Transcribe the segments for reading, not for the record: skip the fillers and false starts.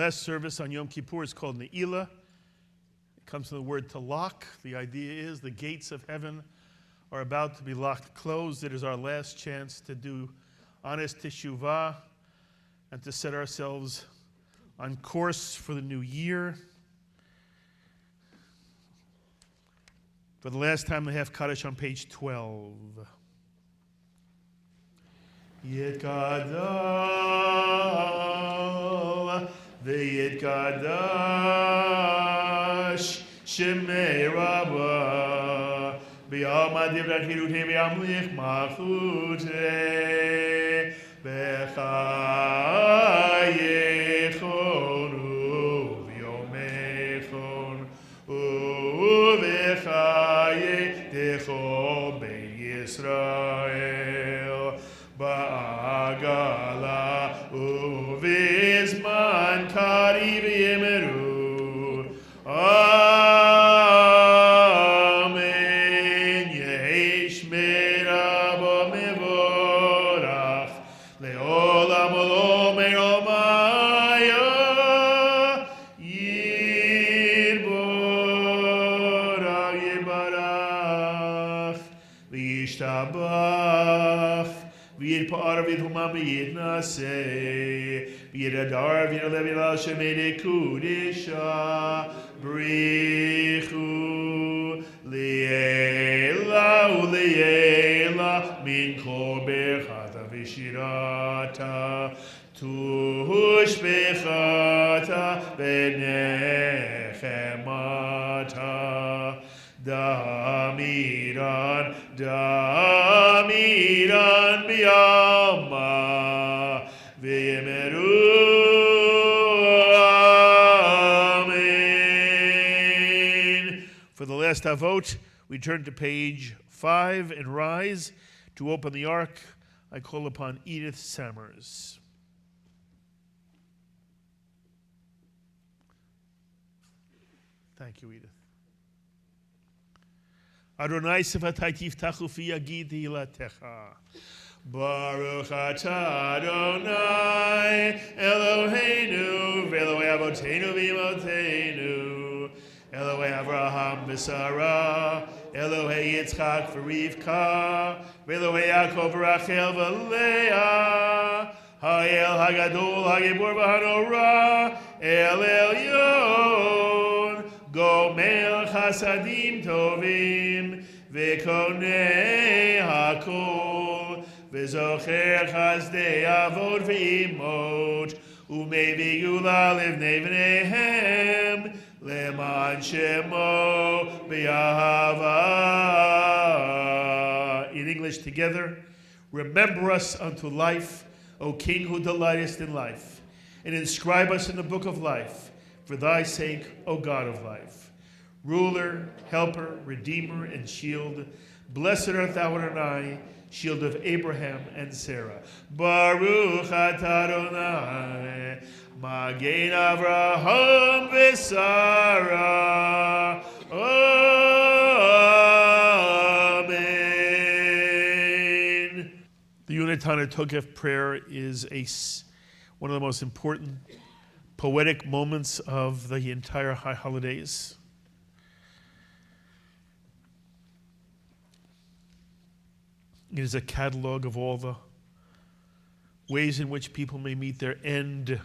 last service on Yom Kippur is called Ne'ilah. It comes from the word to lock. The idea is the gates of heaven are about to be locked closed. It is our last chance to do honest teshuvah and to set ourselves on course for the new year. For the last time, I have Kaddish on page 12. Yitgadol v'yitgadash shemei Rabbah b'yom Deevray chirutei v'yamlich malchutei b'chayechon u'v'yomechon u'v'chayetecho b'Yisrael ba'agala u'vizman kari v'yemeru amen yesh merabo mevorach le'olam olam me'omaya yirborach yibarach v'yishtabach v'yirpa'ar v'yidhumam v'yitnaseh v'yidadar v'yidalev v'yidal shemei kudisha brichu li'ela u'li'ela min kol berchata v'shirata tush bechata v'nechemata damiran biyama v'yemeru amen. For the last avot, we turn to page 5 and rise to open the ark. I call upon Edith Sammers. Thank you, Edith. Adonai Sivatai Tiftachu fi Yagid Hilatecha. Baruch atah Adonai Eloheinu v'Elokei Avoteinu v'Imotenu Elokei Avraham v'Sarah Elokei Yitzchak v'Rivka v'Elokei Yaakov v'Rachel v'Leah Ha'el Hagadol Hagibor v'Hanora El Elyon Gomel Chasadim Tovim v'Konei Hakol v'Zocher Chazdei Avot v'Imot u'mei v'Yula livnei v'neihem leman Shemo b'Yahava. In English together, remember us unto life, O King who delightest in life, and inscribe us in the book of life, for thy sake, O God of life. Ruler, helper, redeemer, and shield, blessed art thou, Adonai, shield of Abraham and Sarah. Baruch atah Adonai, Magen Avraham v'Sarah. Amen. The U-N'taneh Tokef prayer is one of the most important poetic moments of the entire high holidays. It is a catalog of all the ways in which people may meet their end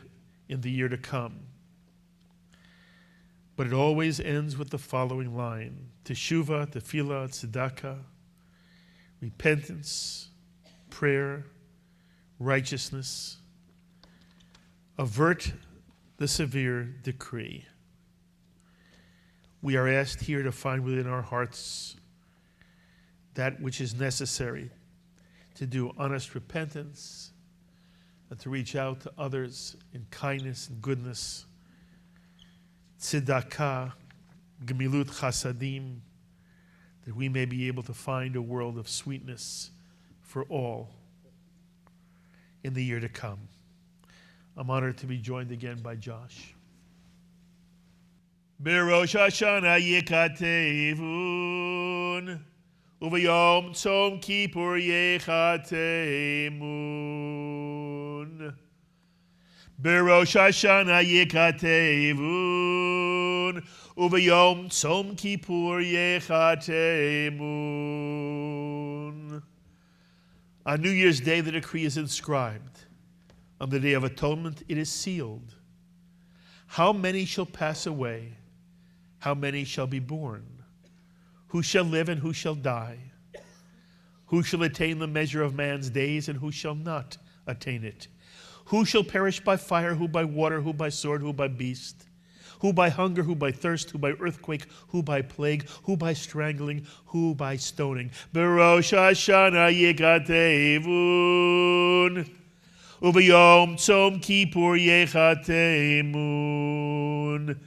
in the year to come. But it always ends with the following line: Teshuvah, tefillah, tzedakah, repentance, prayer, righteousness, avert the severe decree. We are asked here to find within our hearts that which is necessary to do honest repentance and to reach out to others in kindness and goodness, tzedakah, gemilut chasadim, that we may be able to find a world of sweetness for all in the year to come. I'm honored to be joined again by Josh. Berosh Hashanah yikatevun, uvayom tzom kippur yechatemun. Berosh Hashanah yekatevun, uvayom tzom kippur yechatemun. On New Year's Day, the decree is inscribed. On the Day of Atonement, it is sealed. How many shall pass away? How many shall be born? Who shall live and who shall die? Who shall attain the measure of man's days and who shall not attain it? Who shall perish by fire, who by water, who by sword, who by beast? Who by hunger, who by thirst, who by earthquake, who by plague, who by strangling, who by stoning? Berosh Hashanah yekatevun, uvayom tzom kippur yechatemun.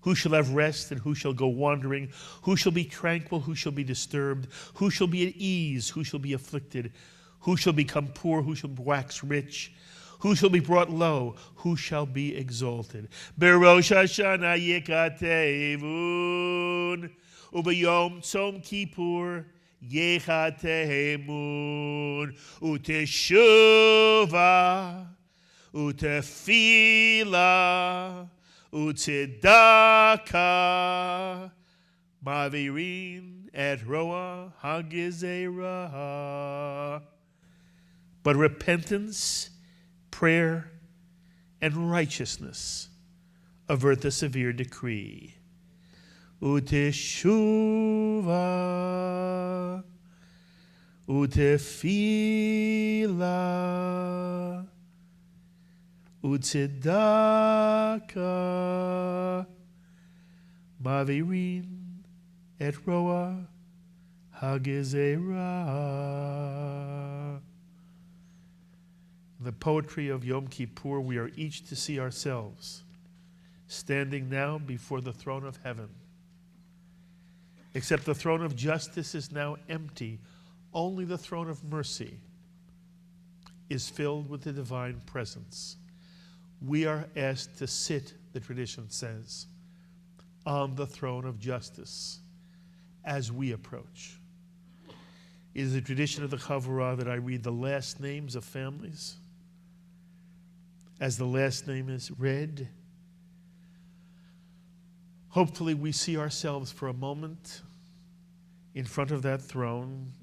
Who shall have rest and who shall go wandering? Who shall be tranquil? Who shall be disturbed? Who shall be at ease? Who shall be afflicted? Who shall become poor? Who shall wax rich? Who shall be brought low? Who shall be exalted? Berosh Hashanah yekatevun, uvayom tzom kippur yechatemun, uteshuva, utefila, Utzedaka, Mavirin et Roa Hagizera. But repentance, prayer, and righteousness avert the severe decree. Uteshuva, Utefila, Utzedaka, Mavirin et Roa Hagizera. In the poetry of Yom Kippur, we are each to see ourselves standing now before the throne of heaven. Except the throne of justice is now empty. Only the throne of mercy is filled with the divine presence. We are asked to sit, the tradition says, on the throne of justice as we approach. It is the tradition of the Chavurat that I read the last names of families. As the last name is read, hopefully we see ourselves for a moment in front of that throne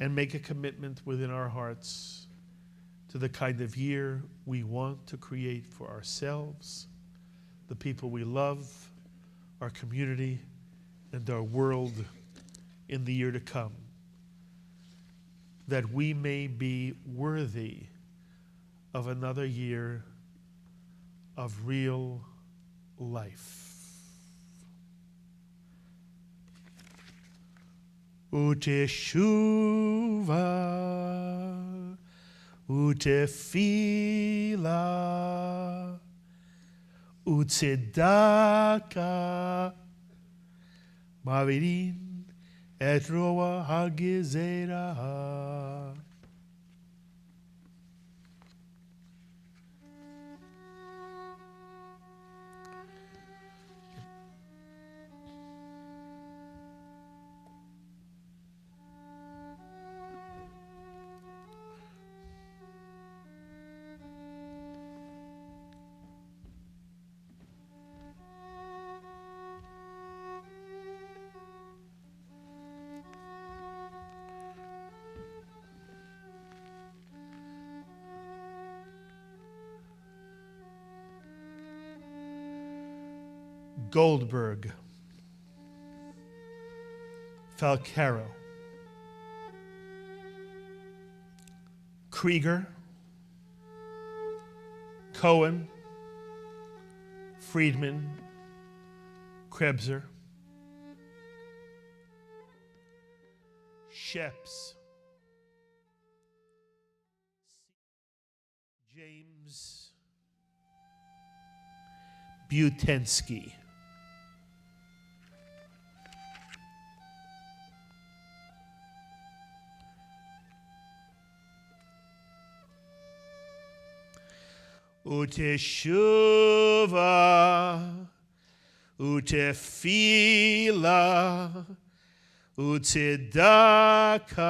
and make a commitment within our hearts to the kind of year we want to create for ourselves, the people we love, our community, and our world in the year to come, that we may be worthy of another year of real life. Uteshuva, Utefila, Utzedaka, Mavirin et Roa Hagizera. Goldberg, Falcaro, Krieger, Cohen, Friedman, Krebser, Sheps, James, Butensky. Uteshuva, Utefila, Utzedaka,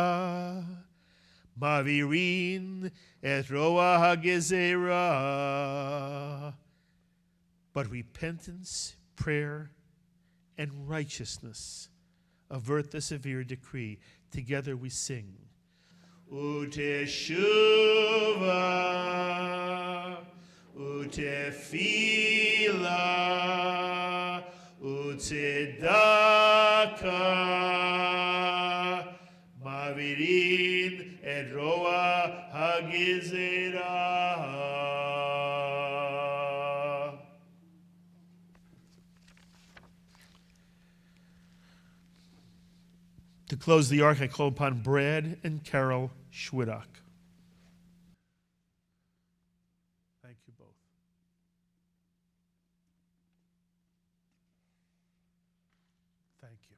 Mavirin et roa hagezera. But repentance, prayer, and righteousness avert the severe decree. Together we sing. Uteshuva, utefila, utedaka, mavirin et roa hagizera. To close the ark, I call upon Brad and Carol Schwidak. Thank you both. Thank you.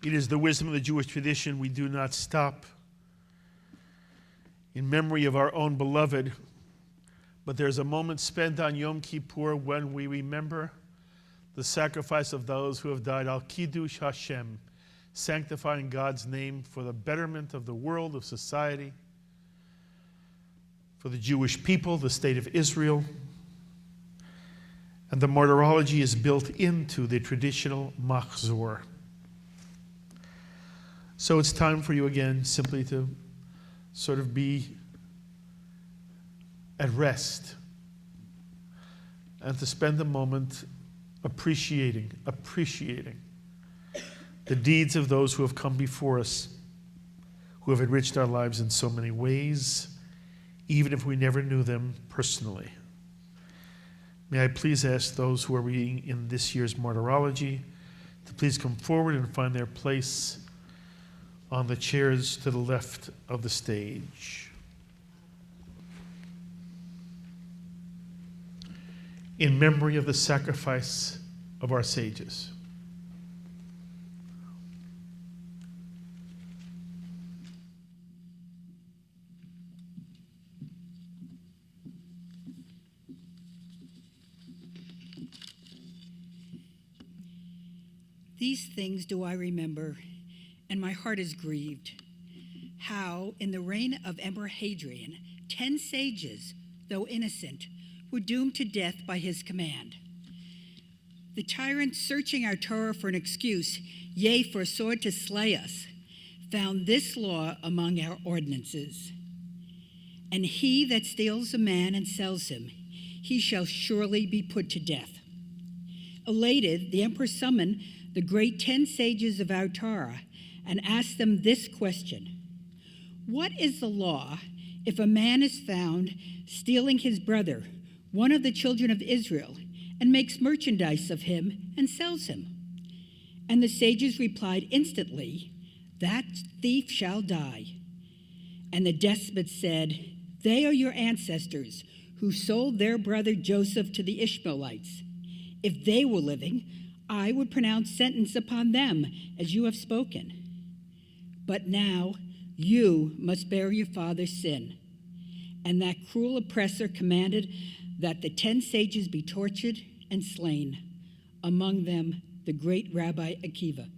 It is the wisdom of the Jewish tradition. We do not stop in memory of our own beloved, but there's a moment spent on Yom Kippur when we remember the sacrifice of those who have died, al Kiddush Hashem, sanctifying God's name for the betterment of the world, of society, for the Jewish people, the state of Israel. And the Martyrology is built into the traditional machzor. So it's time for you again simply to sort of be at rest and to spend a moment appreciating the deeds of those who have come before us, who have enriched our lives in so many ways, even if we never knew them personally. May I please ask those who are reading in this year's Martyrology to please come forward and find their place on the chairs to the left of the stage. In memory of the sacrifice of our sages. These things do I remember, and my heart is grieved. How, in the reign of Emperor Hadrian, 10 sages, though innocent, were doomed to death by his command. The tyrant, searching our Torah for an excuse, yea, for a sword to slay us, found this law among our ordinances. And he that steals a man and sells him, he shall surely be put to death. Elated, the emperor summoned the great 10 sages of our Torah and asked them this question: what is the law if a man is found stealing his brother, one of the children of Israel, and makes merchandise of him and sells him? And the sages replied instantly, that thief shall die. And the despot said, they are your ancestors who sold their brother Joseph to the Ishmaelites. If they were living, I would pronounce sentence upon them as you have spoken. But now you must bear your father's sin. And that cruel oppressor commanded that the 10 sages be tortured and slain, among them the great Rabbi Akiva.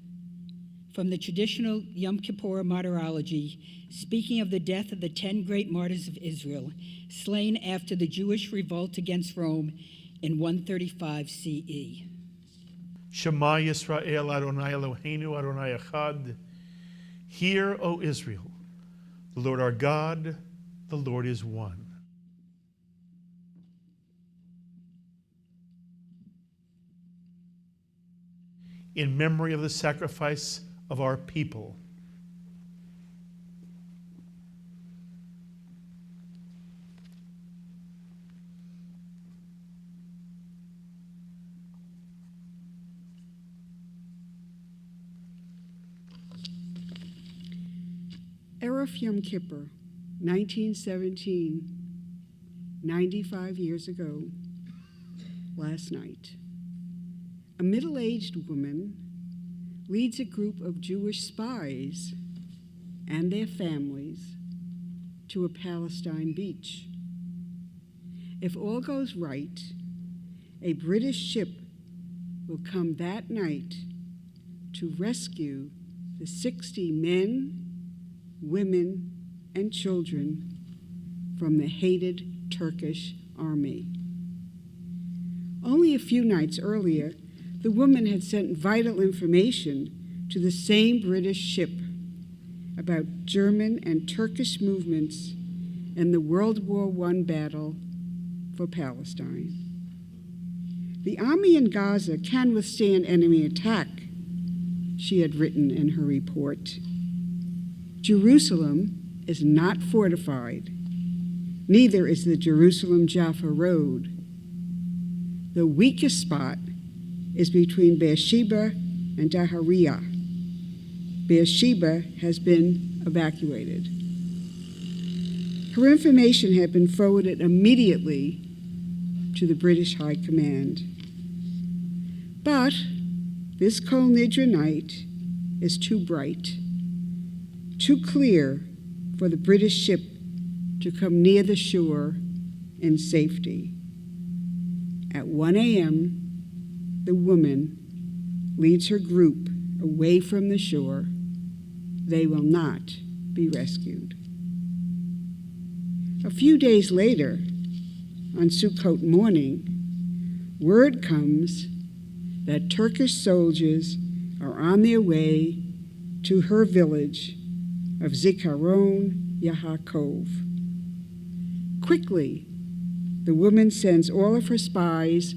From the traditional Yom Kippur Martyrology, speaking of the death of the 10 great martyrs of Israel, slain after the Jewish revolt against Rome in 135 CE. Shema Yisrael, Adonai Eloheinu, Adonai Echad. Hear, O Israel, the Lord our God, the Lord is one. In memory of the sacrifice of our people. Erev Yom Kippur, 1917, 95 years ago, last night. A middle-aged woman leads a group of Jewish spies and their families to a Palestine beach. if all goes right, a British ship will come that night to rescue the 60 men, women, and children from the hated Turkish army. Only a few nights earlier, the woman had sent vital information to the same British ship about German and Turkish movements in the World War I battle for Palestine. The army in Gaza can withstand enemy attack, she had written in her report. Jerusalem is not fortified. Neither is the Jerusalem-Jaffa road. The weakest spot is between Beersheba and Dahariya. Beersheba has been evacuated. Her information had been forwarded immediately to the British High Command. But this Kol Nidra night is too bright, too clear for the British ship to come near the shore in safety. At 1 a.m., the woman leads her group away from the shore. They will not be rescued. A few days later, on Sukkot morning, word comes that Turkish soldiers are on their way to her village of Zikaron Yaakov. Quickly, the woman sends all of her spies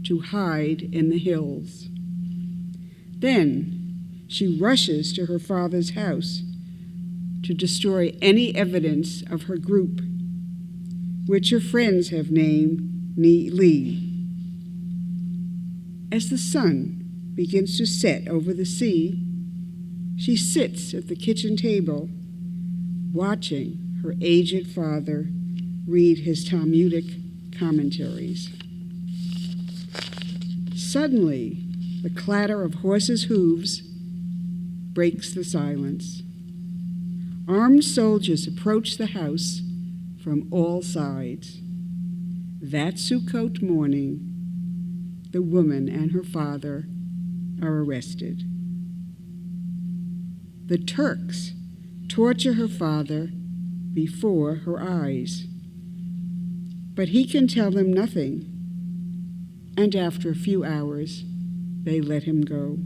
to hide in the hills. Then she rushes to her father's house to destroy any evidence of her group, which her friends have named Li. As the sun begins to set over the sea, she sits at the kitchen table, watching her aged father read his Talmudic commentaries. Suddenly, the clatter of horses' hooves breaks the silence. Armed soldiers approach the house from all sides. That Sukkot morning, the woman and her father are arrested. The Turks torture her father before her eyes, but he can tell them nothing, and after a few hours, they let him go.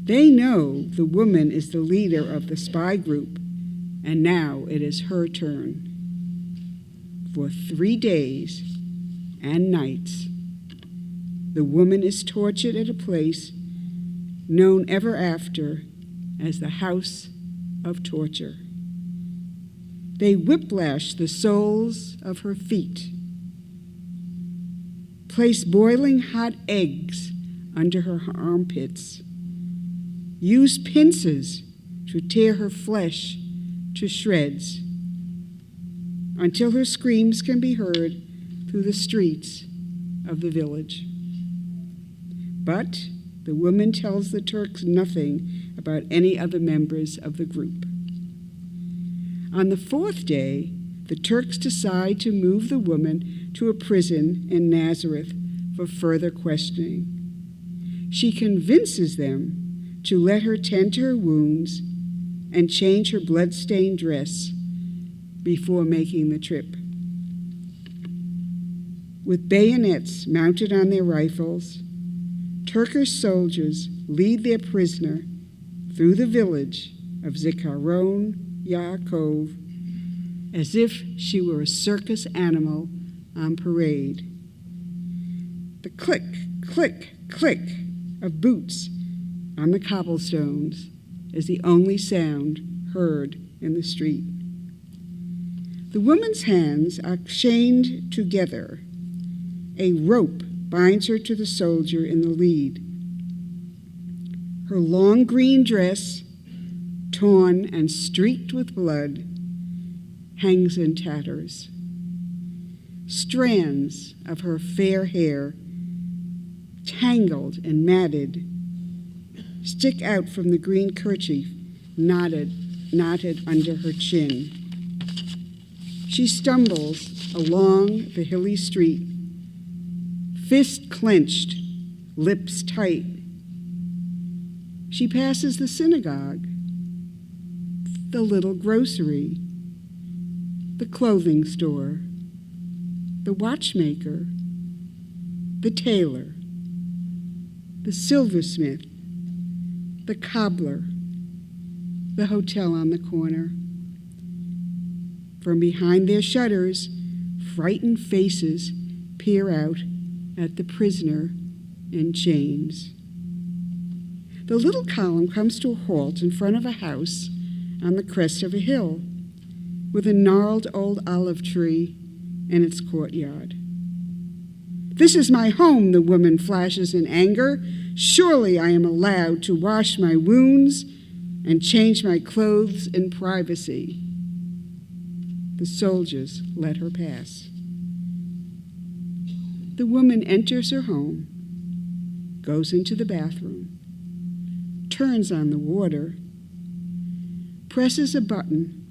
They know the woman is the leader of the spy group, and now it is her turn. For 3 days and nights, the woman is tortured at a place known ever after as the House of Torture. They whiplash the soles of her feet, place boiling hot eggs under her armpits, use pincers to tear her flesh to shreds until her screams can be heard through the streets of the village. But the woman tells the Turks nothing about any other members of the group. On the 4th day, the Turks decide to move the woman to a prison in Nazareth for further questioning. She convinces them to let her tend to her wounds and change her blood-stained dress before making the trip. With bayonets mounted on their rifles, Turkish soldiers lead their prisoner through the village of Zikaron Yaakov as if she were a circus animal on parade. The click, click, click of boots on the cobblestones is the only sound heard in the street. The woman's hands are chained together. A rope binds her to the soldier in the lead. Her long green dress, torn and streaked with blood, hangs in tatters. Strands of her fair hair, tangled and matted, stick out from the green kerchief knotted under her chin. She stumbles along the hilly street, fist clenched, lips tight. She passes the synagogue, the little grocery, the clothing store, the watchmaker, the tailor, the silversmith, the cobbler, the hotel on the corner. From behind their shutters, frightened faces peer out at the prisoner in chains. The little column comes to a halt in front of a house on the crest of a hill with a gnarled old olive tree in its courtyard. "This is my home," the woman flashes in anger. "Surely I am allowed to wash my wounds and change my clothes in privacy." The soldiers let her pass. The woman enters her home, goes into the bathroom, turns on the water, presses a button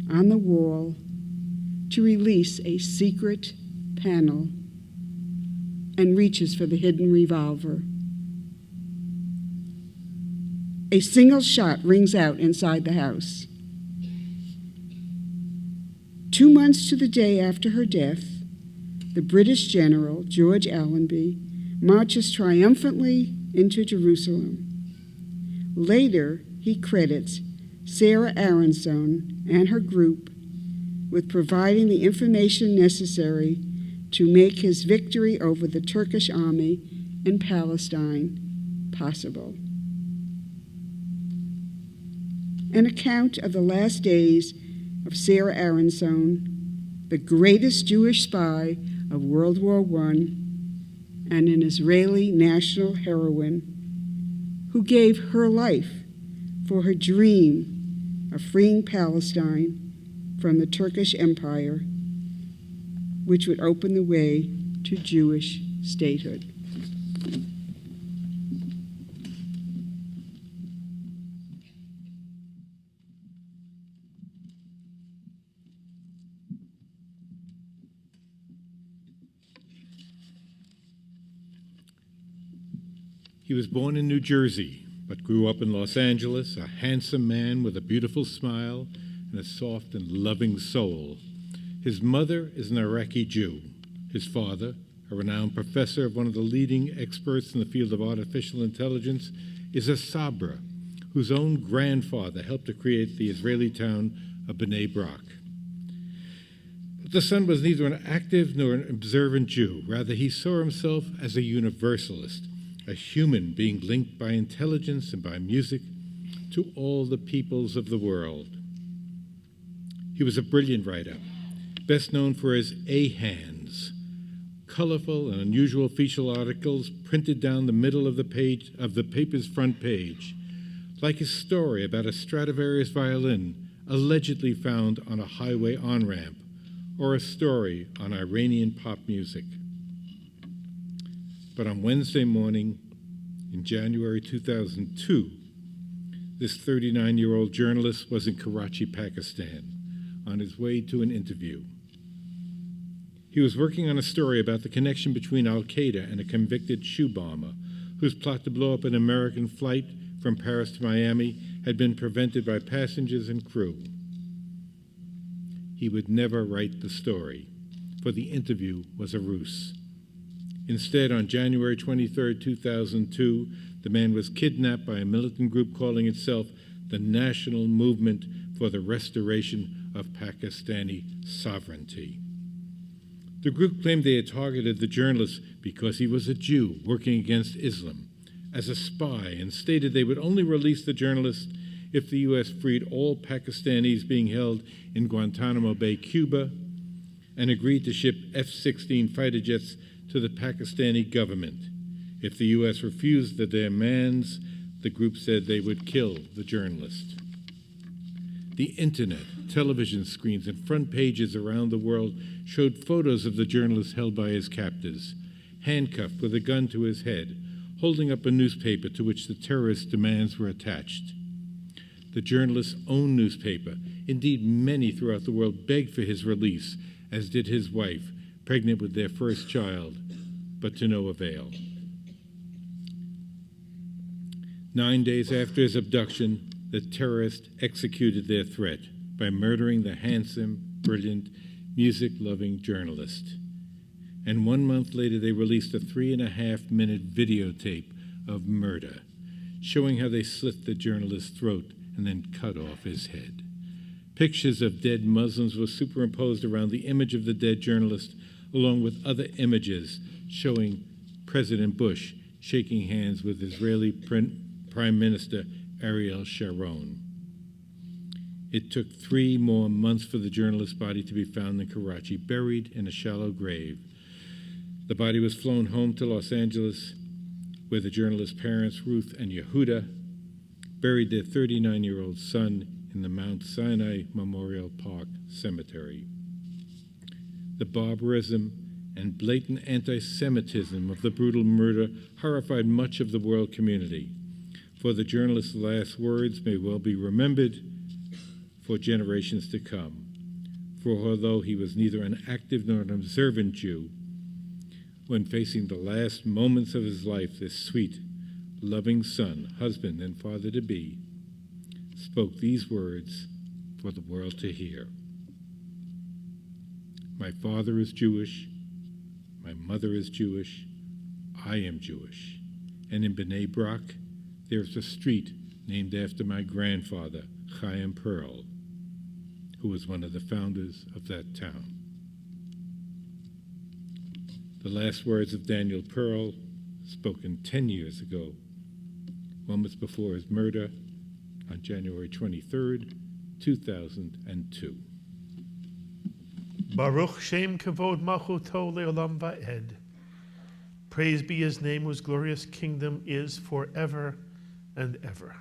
on the wall to release a secret panel, and reaches for the hidden revolver. A single shot rings out inside the house. 2 months to the day after her death, the British general, George Allenby, marches triumphantly into Jerusalem. Later, he credits Sarah Aronson and her group with providing the information necessary to make his victory over the Turkish army in Palestine possible. An account of the last days of Sarah Aronson, the greatest Jewish spy of World War I and an Israeli national heroine who gave her life for her dream of freeing Palestine from the Turkish Empire, which would open the way to Jewish statehood. He was born in New Jersey, but grew up in Los Angeles, a handsome man with a beautiful smile and a soft and loving soul. His mother is an Iraqi Jew. His father, a renowned professor of one of the leading experts in the field of artificial intelligence, is a Sabra, whose own grandfather helped to create the Israeli town of Bnei Brak. But the son was neither an active nor an observant Jew. Rather, he saw himself as a universalist, a human being linked by intelligence and by music to all the peoples of the world. He was a brilliant writer, best known for his A-hands, colorful and unusual feature articles printed down the middle of the page of the paper's front page, like a story about a Stradivarius violin allegedly found on a highway on-ramp, or a story on Iranian pop music. But on Wednesday morning, in January 2002, this 39-year-old journalist was in Karachi, Pakistan, on his way to an interview. He was working on a story about the connection between Al-Qaeda and a convicted shoe bomber whose plot to blow up an American flight from Paris to Miami had been prevented by passengers and crew. He would never write the story, for the interview was a ruse. Instead, on January 23, 2002, the man was kidnapped by a militant group calling itself the National Movement for the Restoration of Pakistani Sovereignty. The group claimed they had targeted the journalist because he was a Jew working against Islam as a spy, and stated they would only release the journalist if the U.S. freed all Pakistanis being held in Guantanamo Bay, Cuba, and agreed to ship F-16 fighter jets to the Pakistani government. If the U.S. refused the demands, the group said they would kill the journalist. The internet, television screens, and front pages around the world showed photos of the journalist held by his captors, handcuffed with a gun to his head, holding up a newspaper to which the terrorist demands were attached. The journalist's own newspaper, indeed many throughout the world, begged for his release, as did his wife, pregnant with their first child, but to no avail. 9 days after his abduction, the terrorists executed their threat by murdering the handsome, brilliant, music-loving journalist. And 1 month later, they released a 3.5-minute videotape of murder, showing how they slit the journalist's throat and then cut off his head. Pictures of dead Muslims were superimposed around the image of the dead journalist, along with other images showing President Bush shaking hands with Israeli Prime Minister Ariel Sharon. It took 3 more months for the journalist's body to be found in Karachi, buried in a shallow grave. The body was flown home to Los Angeles, where the journalist's parents, Ruth and Yehuda, buried their 39-year-old son in the Mount Sinai Memorial Park Cemetery. The barbarism and blatant anti-Semitism of the brutal murder horrified much of the world community, for the journalist's last words may well be remembered for generations to come. For although he was neither an active nor an observant Jew, when facing the last moments of his life, this sweet, loving son, husband, and father-to-be spoke these words for the world to hear. My father is Jewish, my mother is Jewish, I am Jewish. And in B'nai Brak, there's a street named after my grandfather, Chayim Pearl, who was one of the founders of that town. The last words of Daniel Pearl, spoken 10 years ago, moments before his murder on January 23rd, 2002. Baruch Shem Kavod Malchuto Leolam Va'ed. Praise be his name, whose glorious kingdom is forever and ever.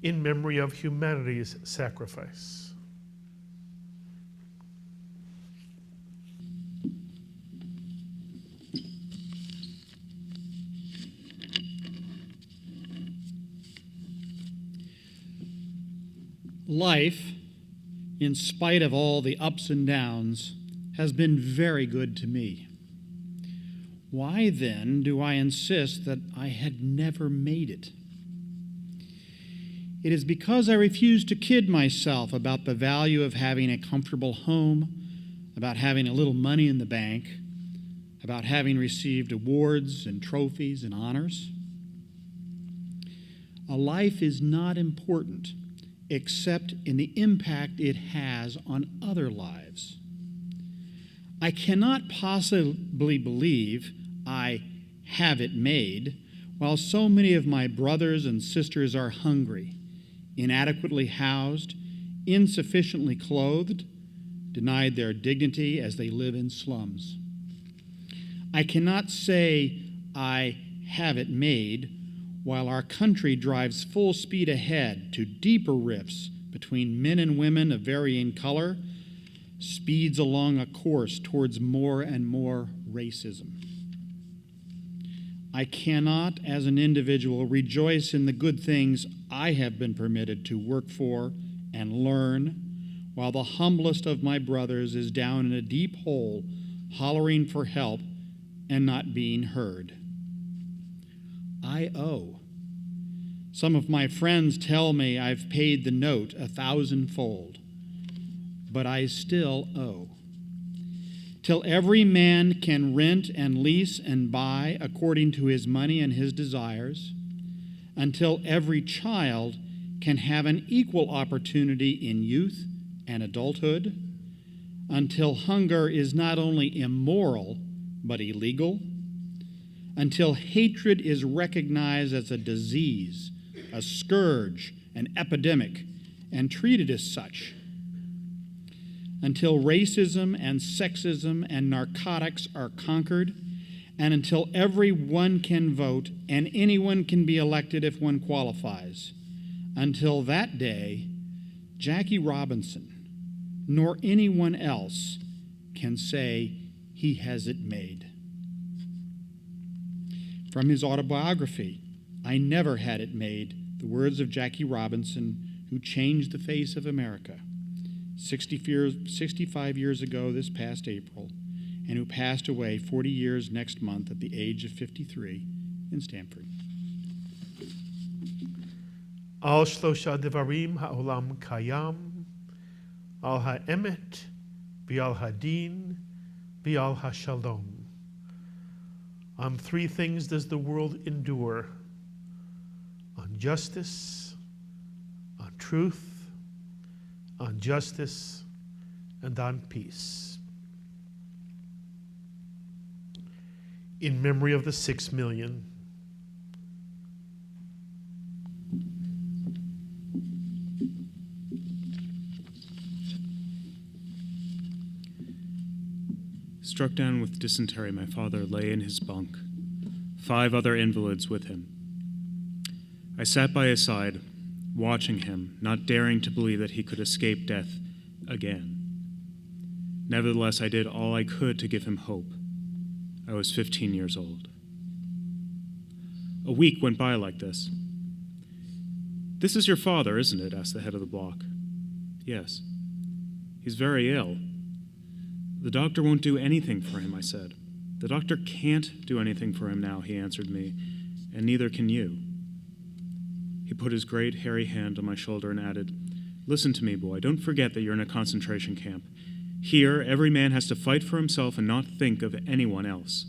In memory of humanity's sacrifice. Life, in spite of all the ups and downs, has been very good to me. Why then do I insist that I had never made it? It is because I refuse to kid myself about the value of having a comfortable home, about having a little money in the bank, about having received awards and trophies and honors. A life is not important except in the impact it has on other lives. I cannot possibly believe I have it made while so many of my brothers and sisters are hungry, inadequately housed, insufficiently clothed, denied their dignity as they live in slums. I cannot say I have it made while our country drives full speed ahead to deeper rifts between men and women of varying color, speeds along a course towards more and more racism. I cannot, as an individual, rejoice in the good things I have been permitted to work for and learn, while the humblest of my brothers is down in a deep hole, hollering for help and not being heard. I owe. Some of my friends tell me I've paid the note 1,000-fold, but I still owe. Till every man can rent and lease and buy according to his money and his desires, until every child can have an equal opportunity in youth and adulthood, until hunger is not only immoral but illegal, until hatred is recognized as a disease, a scourge, an epidemic, and treated as such, until racism and sexism and narcotics are conquered, and until everyone can vote and anyone can be elected if one qualifies. Until that day, Jackie Robinson, nor anyone else, can say he has it made. From his autobiography, I Never Had It Made, the words of Jackie Robinson, who changed the face of America. 65 years ago this past April, and who passed away 40 years next month at the age of 53 in Stamford. Al shlosha devarim ha'olam kayam, al ha'emet, v'al hadin, v'al ha'shalom. On three things does the world endure: on justice, on truth, on justice, and on peace. In memory of the 6 million, Struck down with dysentery, my father lay in his bunk, 5 other invalids with him. I sat by his side, watching him, not daring to believe that he could escape death again. Nevertheless, I did all I could to give him hope. I was 15 years old. A week went by like this. "This is your father, isn't it?" asked the head of the block. "Yes." "He's very ill." "The doctor won't do anything for him," I said. "The doctor can't do anything for him now," he answered me, "and neither can you." He put his great hairy hand on my shoulder and added, "Listen to me, boy. Don't forget that you're in a concentration camp. Here, every man has to fight for himself and not think of anyone else,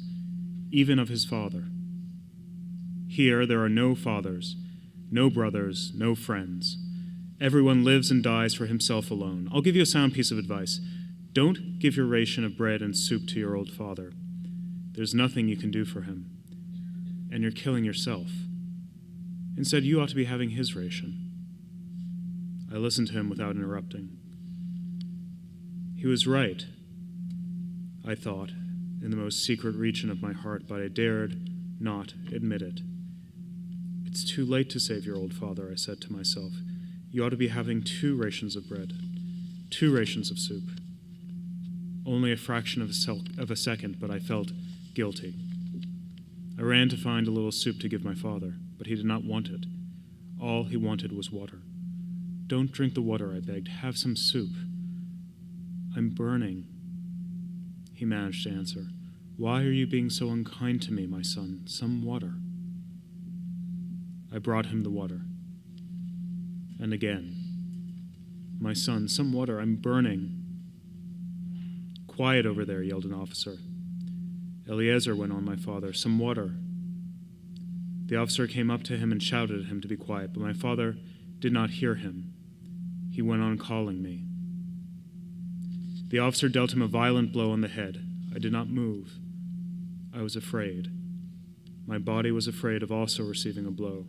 even of his father. Here, there are no fathers, no brothers, no friends. Everyone lives and dies for himself alone. I'll give you a sound piece of advice. Don't give your ration of bread and soup to your old father. There's nothing you can do for him, and you're killing yourself. Instead, you ought to be having his ration." I listened to him without interrupting. He was right, I thought, in the most secret region of my heart, but I dared not admit it. "It's too late to save your old father," I said to myself. "You ought to be having 2 rations of bread, 2 rations of soup." Only a fraction of a second, but I felt guilty. I ran to find a little soup to give my father, but he did not want it. All he wanted was water. "Don't drink the water," I begged. "Have some soup." "I'm burning," he managed to answer. "Why are you being so unkind to me, my son? Some water." I brought him the water. And again, "My son, some water. I'm burning." "Quiet over there," yelled an officer. "Eliezer," went on my father, "some water." The officer came up to him and shouted at him to be quiet, but my father did not hear him. He went on calling me. The officer dealt him a violent blow on the head. I did not move. I was afraid. My body was afraid of also receiving a blow.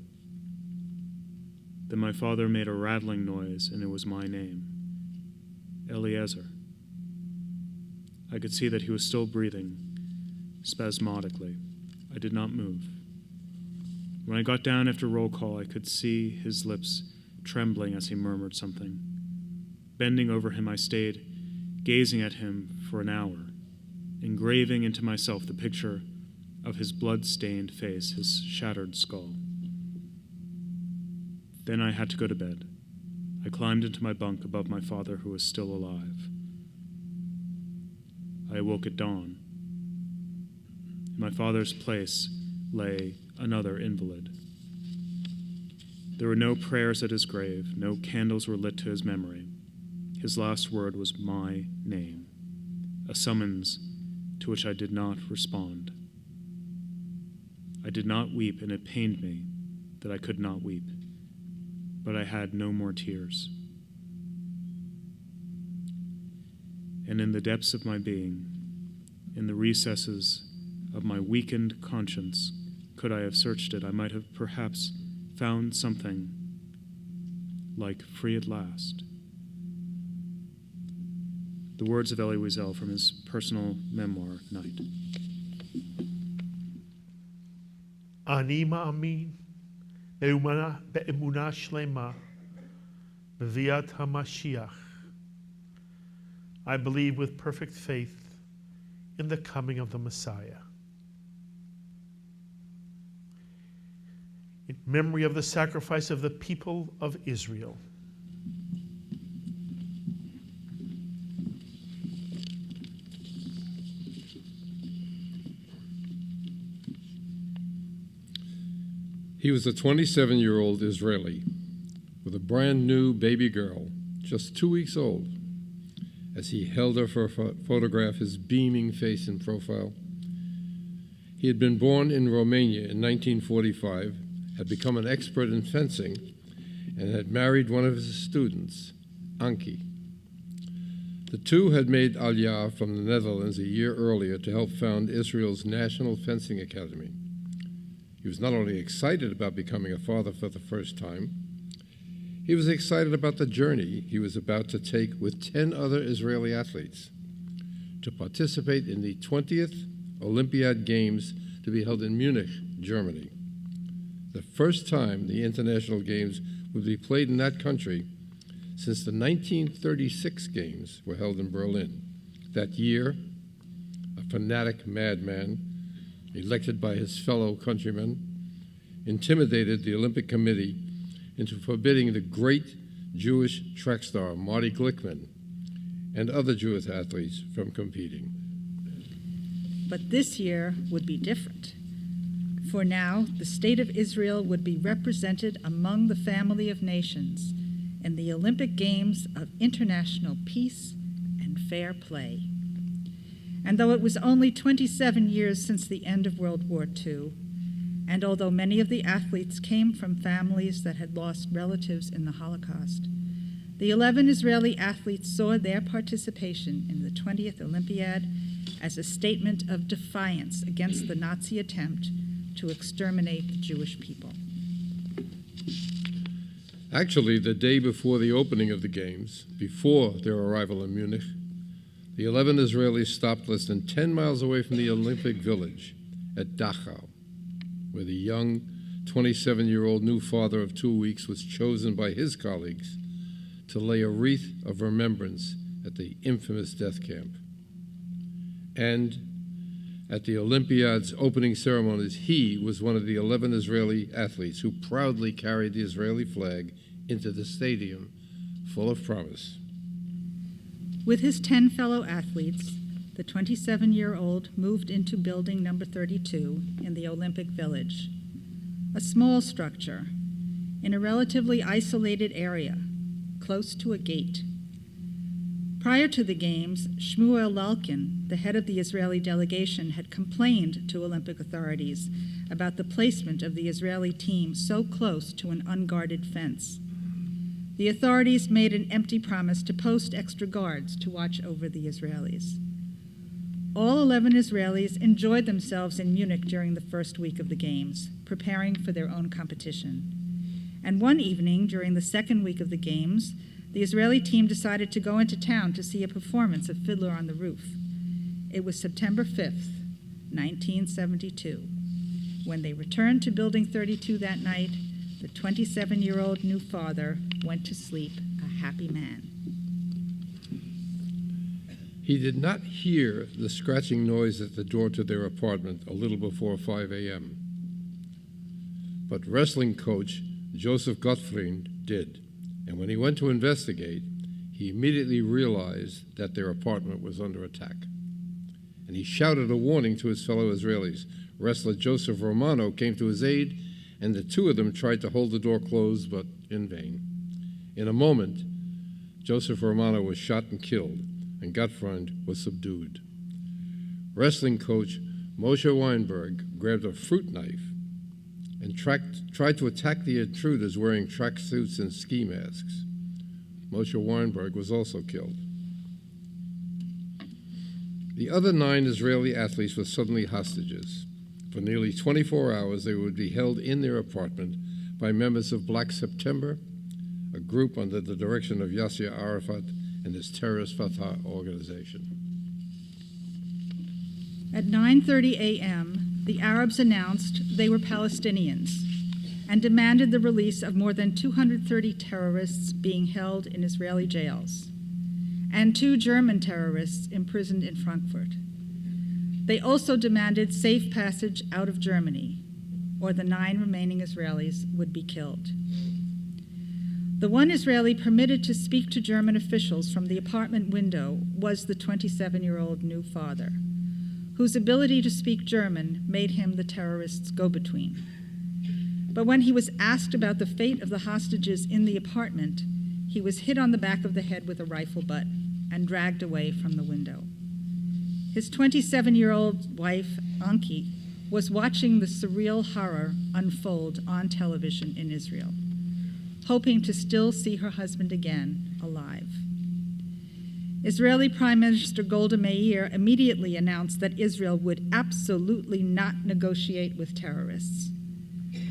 Then my father made a rattling noise, and it was my name, Eliezer. I could see that he was still breathing, spasmodically. I did not move. When I got down after roll call, I could see his lips trembling as he murmured something. Bending over him, I stayed, gazing at him for an hour, engraving into myself the picture of his blood-stained face, his shattered skull. Then I had to go to bed. I climbed into my bunk above my father, who was still alive. I awoke at dawn. In my father's place lay another invalid. There were no prayers at his grave, no candles were lit to his memory. His last word was my name, a summons to which I did not respond. I did not weep, and it pained me that I could not weep, but I had no more tears. And in the depths of my being, in the recesses of my weakened conscience, could I have searched it, I might have perhaps found something like "free at last." The words of Elie Wiesel from his personal memoir, Night. Ani ma'amin be'emunah shlema b'viat HaMashiach. I believe with perfect faith in the coming of the Messiah. In memory of the sacrifice of the people of Israel. He was a 27-year-old Israeli with a brand new baby girl, just 2 weeks old. As he held her for a photograph, his beaming face in profile. He had been born in Romania in 1945, had become an expert in fencing, and had married one of his students, Anki. The two had made Aliyah from the Netherlands a year earlier to help found Israel's National Fencing Academy. He was not only excited about becoming a father for the first time, he was excited about the journey he was about to take with 10 other Israeli athletes to participate in the 20th Olympiad Games to be held in Munich, Germany. The first time the International Games would be played in that country since the 1936 Games were held in Berlin. That year, a fanatic madman, elected by his fellow countrymen, intimidated the Olympic Committee into forbidding the great Jewish track star Marty Glickman and other Jewish athletes from competing. But this year would be different. For now, the state of Israel would be represented among the family of nations in the Olympic Games of international peace and fair play. And though it was only 27 years since the end of World War II, and although many of the athletes came from families that had lost relatives in the Holocaust, the 11 Israeli athletes saw their participation in the 20th Olympiad as a statement of defiance against the Nazi attempt to exterminate the Jewish people. Actually, the day before the opening of the Games, before their arrival in Munich, the 11 Israelis stopped less than 10 miles away from the Olympic Village at Dachau, where the young 27-year-old new father of 2 weeks was chosen by his colleagues to lay a wreath of remembrance at the infamous death camp. And at the Olympiad's opening ceremonies, he was one of the 11 Israeli athletes who proudly carried the Israeli flag into the stadium, full of promise. With his 10 fellow athletes, the 27-year-old moved into building number 32 in the Olympic Village, a small structure in a relatively isolated area, close to a gate. Prior to the Games, Shmuel Lalkin, the head of the Israeli delegation, had complained to Olympic authorities about the placement of the Israeli team so close to an unguarded fence. The authorities made an empty promise to post extra guards to watch over the Israelis. All 11 Israelis enjoyed themselves in Munich during the first week of the Games, preparing for their own competition. And one evening, during the second week of the Games, the Israeli team decided to go into town to see a performance of Fiddler on the Roof. It was September 5th, 1972. When they returned to Building 32 that night, the 27-year-old new father went to sleep a happy man. He did not hear the scratching noise at the door to their apartment a little before 5 a.m. But wrestling coach Joseph Gottfried did, and when he went to investigate, he immediately realized that their apartment was under attack. And he shouted a warning to his fellow Israelis. Wrestler Joseph Romano came to his aid, and the two of them tried to hold the door closed, but in vain. In a moment, Joseph Romano was shot and killed, and Gottfried was subdued. Wrestling coach Moshe Weinberg grabbed a fruit knife and tried to attack the intruders wearing tracksuits and ski masks. Moshe Weinberg was also killed. The other 9 Israeli athletes were suddenly hostages. For nearly 24 hours, they would be held in their apartment by members of Black September, a group under the direction of Yasser Arafat and his terrorist Fatah organization. At 9:30 a.m., the Arabs announced they were Palestinians and demanded the release of more than 230 terrorists being held in Israeli jails and 2 German terrorists imprisoned in Frankfurt. They also demanded safe passage out of Germany, or the 9 remaining Israelis would be killed. The one Israeli permitted to speak to German officials from the apartment window was the 27-year-old new father, whose ability to speak German made him the terrorists' go-between. But when he was asked about the fate of the hostages in the apartment, he was hit on the back of the head with a rifle butt and dragged away from the window. His 27-year-old wife, Anki, was watching the surreal horror unfold on television in Israel, hoping to still see her husband again alive. Israeli Prime Minister Golda Meir immediately announced that Israel would absolutely not negotiate with terrorists.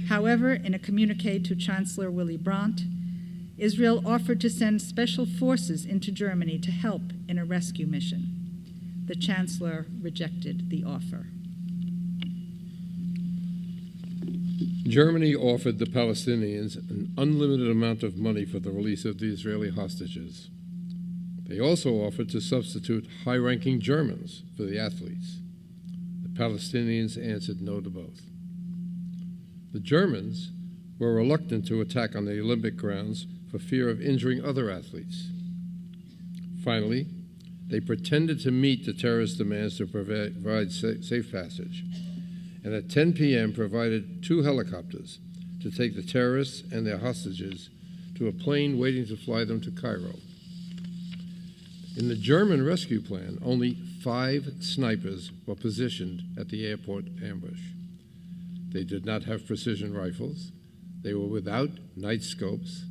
However, in a communique to Chancellor Willy Brandt, Israel offered to send special forces into Germany to help in a rescue mission. The Chancellor rejected the offer. Germany offered the Palestinians an unlimited amount of money for the release of the Israeli hostages. They also offered to substitute high-ranking Germans for the athletes. The Palestinians answered no to both. The Germans were reluctant to attack on the Olympic grounds for fear of injuring other athletes. Finally, they pretended to meet the terrorist demands to provide safe passage, and at 10 p.m. provided 2 helicopters to take the terrorists and their hostages to a plane waiting to fly them to Cairo. In the German rescue plan, only 5 snipers were positioned at the airport ambush. They did not have precision rifles. They were without night scopes.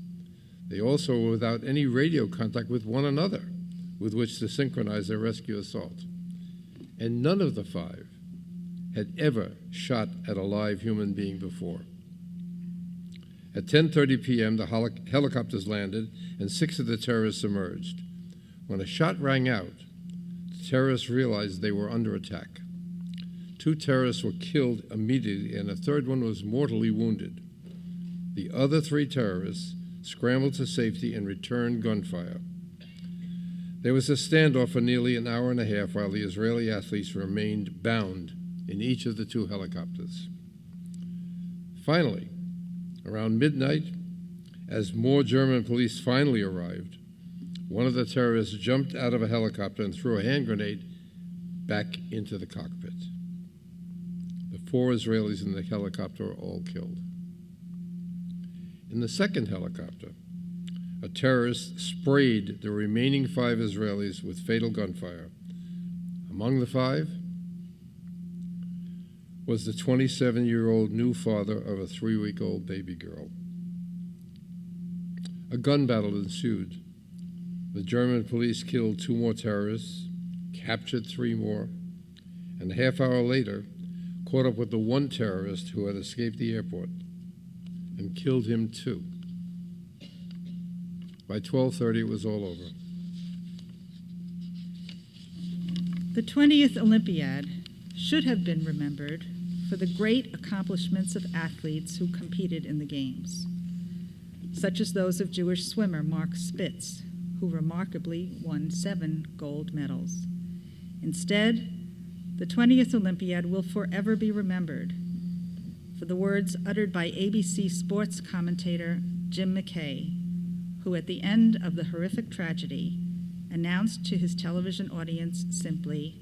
They also were without any radio contact with one another with which to synchronize their rescue assault. And none of the 5 had ever shot at a live human being before. At 10:30 p.m., the helicopters landed and 6 of the terrorists emerged. When a shot rang out, the terrorists realized they were under attack. 2 terrorists were killed immediately, and a third one was mortally wounded. The other 3 terrorists scrambled to safety and returned gunfire. There was a standoff for nearly an hour and a half while the Israeli athletes remained bound in each of the 2 helicopters. Finally, around midnight, as more German police finally arrived, one of the terrorists jumped out of a helicopter and threw a hand grenade back into the cockpit. The 4 Israelis in the helicopter were all killed. In the second helicopter, a terrorist sprayed the remaining 5 Israelis with fatal gunfire. Among the 5 was the 27-year-old new father of a 3-week-old baby girl. A gun battle ensued. The German police killed 2 more terrorists, captured 3 more, and a half hour later caught up with the 1 terrorist who had escaped the airport and killed him too. By 12:30, it was all over. The 20th Olympiad should have been remembered for the great accomplishments of athletes who competed in the Games, such as those of Jewish swimmer Mark Spitz, who remarkably won 7 gold medals. Instead, the 20th Olympiad will forever be remembered for the words uttered by ABC sports commentator Jim McKay, who at the end of the horrific tragedy announced to his television audience simply,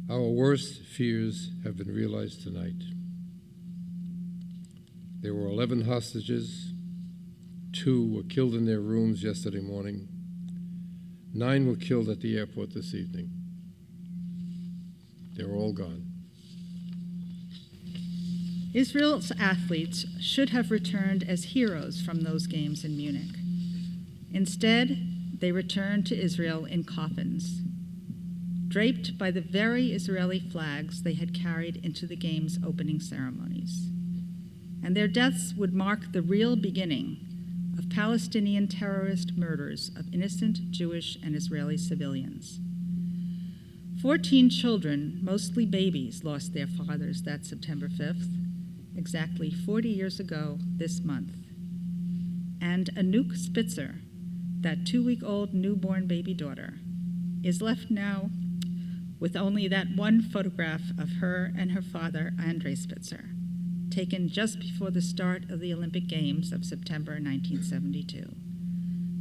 "Our worst fears have been realized tonight. There were 11 hostages. 2 were killed in their rooms yesterday morning. 9 were killed at the airport this evening. They're all gone." Israel's athletes should have returned as heroes from those games in Munich. Instead, they returned to Israel in coffins, draped by the very Israeli flags they had carried into the games' opening ceremonies. And their deaths would mark the real beginning of Palestinian terrorist murders of innocent Jewish and Israeli civilians. 14 children, mostly babies, lost their fathers that September 5th, exactly 40 years ago this month. And Anouk Spitzer, that 2-week-old newborn baby daughter, is left now with only that one photograph of her and her father, Andre Spitzer, taken just before the start of the Olympic Games of September 1972.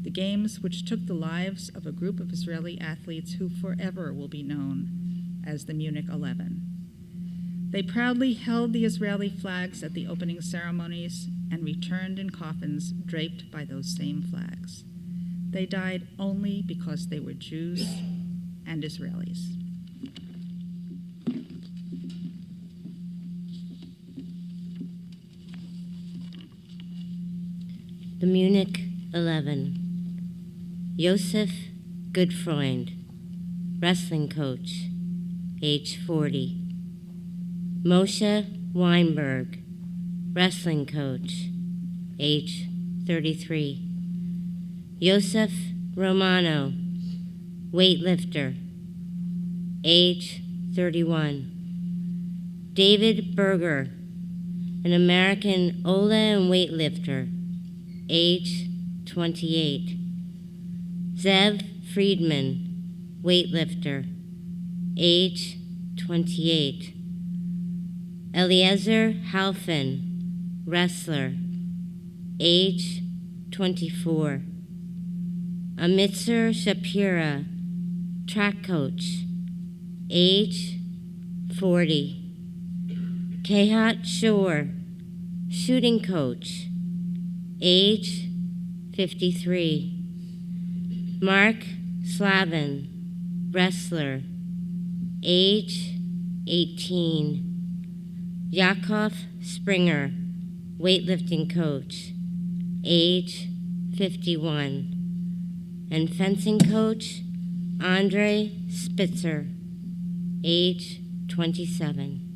The Games which took the lives of a group of Israeli athletes who forever will be known as the Munich 11. They proudly held the Israeli flags at the opening ceremonies and returned in coffins draped by those same flags. They died only because they were Jews and Israelis. The Munich 11. Josef Goodfreund, wrestling coach, age 40. Moshe Weinberg, wrestling coach, age 33. Josef Romano, weightlifter, age 31. David Berger, an American Ola and weightlifter, age 28. Zev Friedman, weightlifter, age 28. Eliezer Halfin, wrestler, age 24. Amitzer Shapira, track coach, age 40. Kehat Shore, shooting coach, age 53. Mark Slavin, wrestler, age 18. Yakov Springer, weightlifting coach, age 51. And fencing coach, Andre Spitzer, age 27.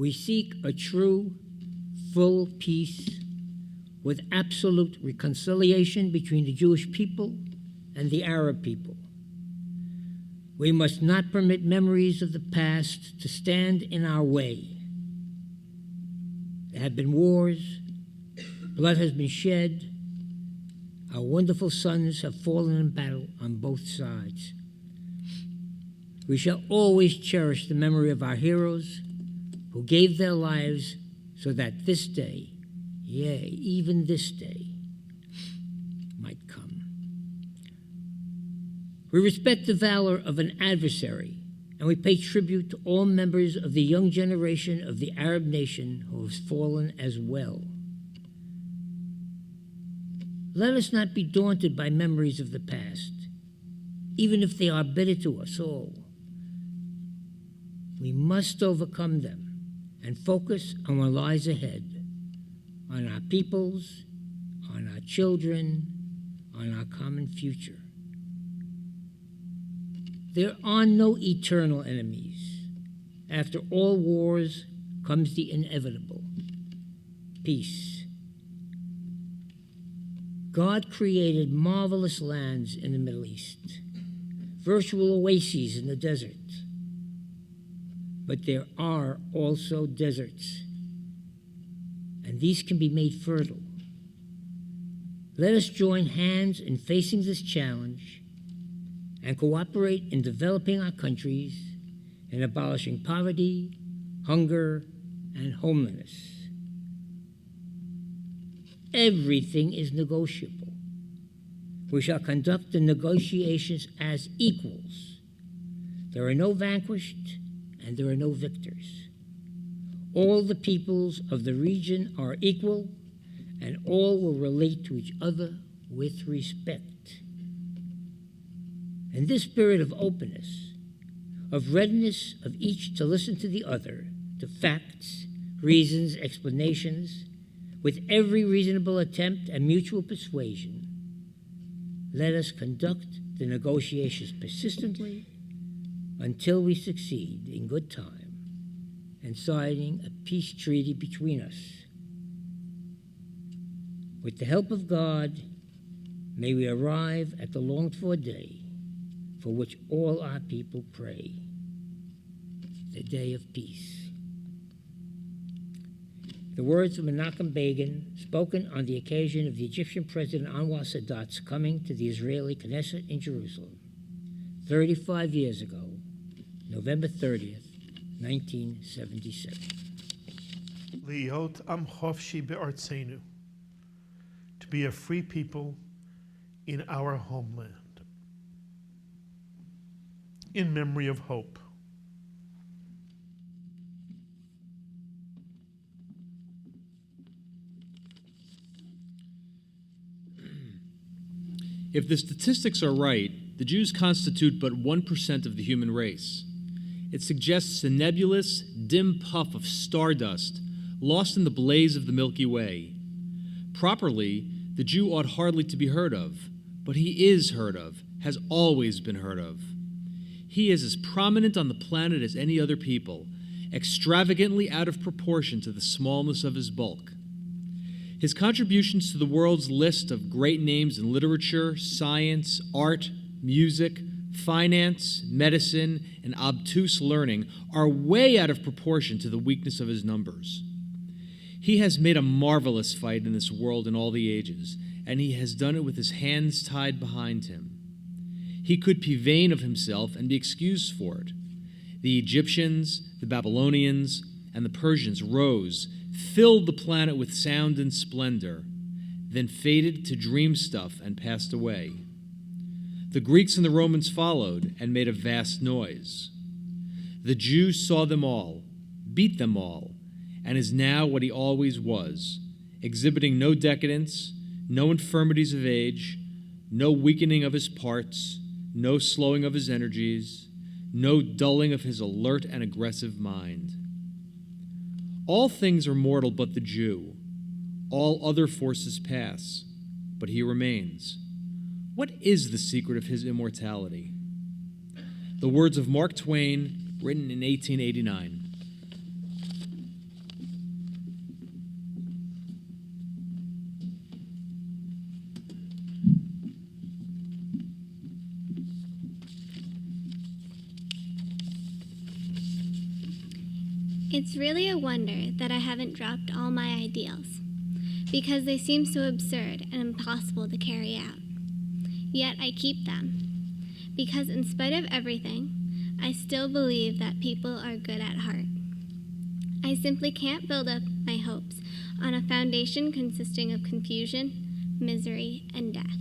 We seek a true, full peace with absolute reconciliation between the Jewish people and the Arab people. We must not permit memories of the past to stand in our way. There have been wars, blood has been shed, our wonderful sons have fallen in battle on both sides. We shall always cherish the memory of our heroes who gave their lives so that this day, yea, even this day, might come. We respect the valor of an adversary, and we pay tribute to all members of the young generation of the Arab nation who has fallen as well. Let us not be daunted by memories of the past, even if they are bitter to us all. We must overcome them and focus on what lies ahead, on our peoples, on our children, on our common future. There are no eternal enemies. After all wars comes the inevitable, peace. God created marvelous lands in the Middle East, virtual oases in the desert. But there are also deserts, and these can be made fertile. Let us join hands in facing this challenge and cooperate in developing our countries and abolishing poverty, hunger, and homelessness. Everything is negotiable. We shall conduct the negotiations as equals. There are no vanquished, and there are no victors. All the peoples of the region are equal, and all will relate to each other with respect. In this spirit of openness, of readiness of each to listen to the other, to facts, reasons, explanations, with every reasonable attempt at mutual persuasion, let us conduct the negotiations persistently until we succeed in good time in signing a peace treaty between us. With the help of God, may we arrive at the longed-for day for which all our people pray, the day of peace. The words of Menachem Begin, spoken on the occasion of the Egyptian President Anwar Sadat's coming to the Israeli Knesset in Jerusalem 35 years ago, November 30th, 1977. Liot am chofshi be'artzenu, to be a free people in our homeland, in memory of hope. If the statistics are right, the Jews constitute but 1% of the human race. It suggests a nebulous, dim puff of stardust lost in the blaze of the Milky Way. Properly, the Jew ought hardly to be heard of, but he is heard of, has always been heard of. He is as prominent on the planet as any other people, extravagantly out of proportion to the smallness of his bulk. His contributions to the world's list of great names in literature, science, art, music, finance, medicine, and obtuse learning are way out of proportion to the weakness of his numbers. He has made a marvelous fight in this world in all the ages, and he has done it with his hands tied behind him. He could be vain of himself and be excused for it. The Egyptians, the Babylonians, and the Persians rose, filled the planet with sound and splendor, then faded to dream stuff and passed away. The Greeks and the Romans followed and made a vast noise. The Jew saw them all, beat them all, and is now what he always was, exhibiting no decadence, no infirmities of age, no weakening of his parts, no slowing of his energies, no dulling of his alert and aggressive mind. All things are mortal but the Jew. All other forces pass, but he remains. What is the secret of his immortality? The words of Mark Twain, written in 1889. It's really a wonder that I haven't dropped all my ideals, because they seem so absurd and impossible to carry out. Yet I keep them, because in spite of everything, I still believe that people are good at heart. I simply can't build up my hopes on a foundation consisting of confusion, misery, and death.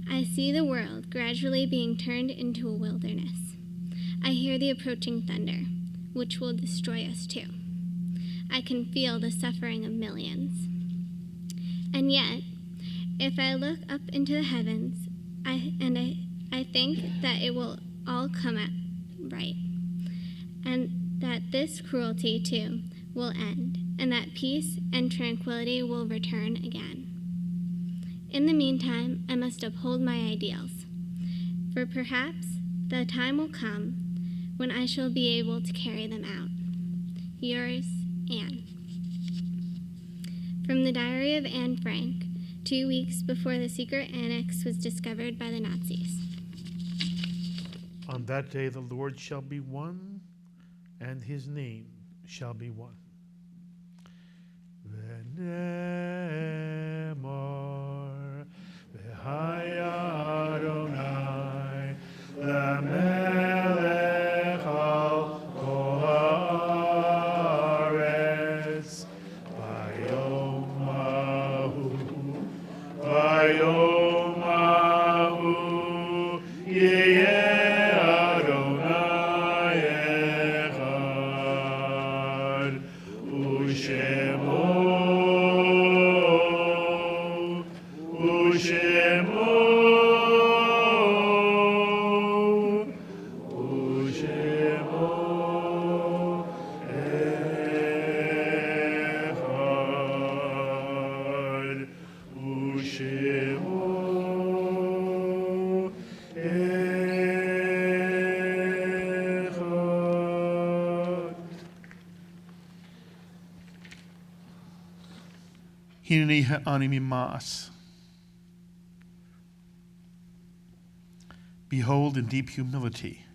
I see the world gradually being turned into a wilderness. I hear the approaching thunder, which will destroy us too. I can feel the suffering of millions. And yet, if I look up into the heavens, I think that it will all come out right, and that this cruelty too will end, and that peace and tranquility will return again. In the meantime, I must uphold my ideals, for perhaps the time will come when I shall be able to carry them out. Yours, Anne. From the Diary of Anne Frank, 2 weeks before the secret annex was discovered by the Nazis. On that day the Lord shall be one, and his name shall be one. V'nemar v'haya Adonai l'melech al kol haaretz vayom hahu yeh Adonai echad u'shemo Hineni ani mimas. Behold, in deep humility,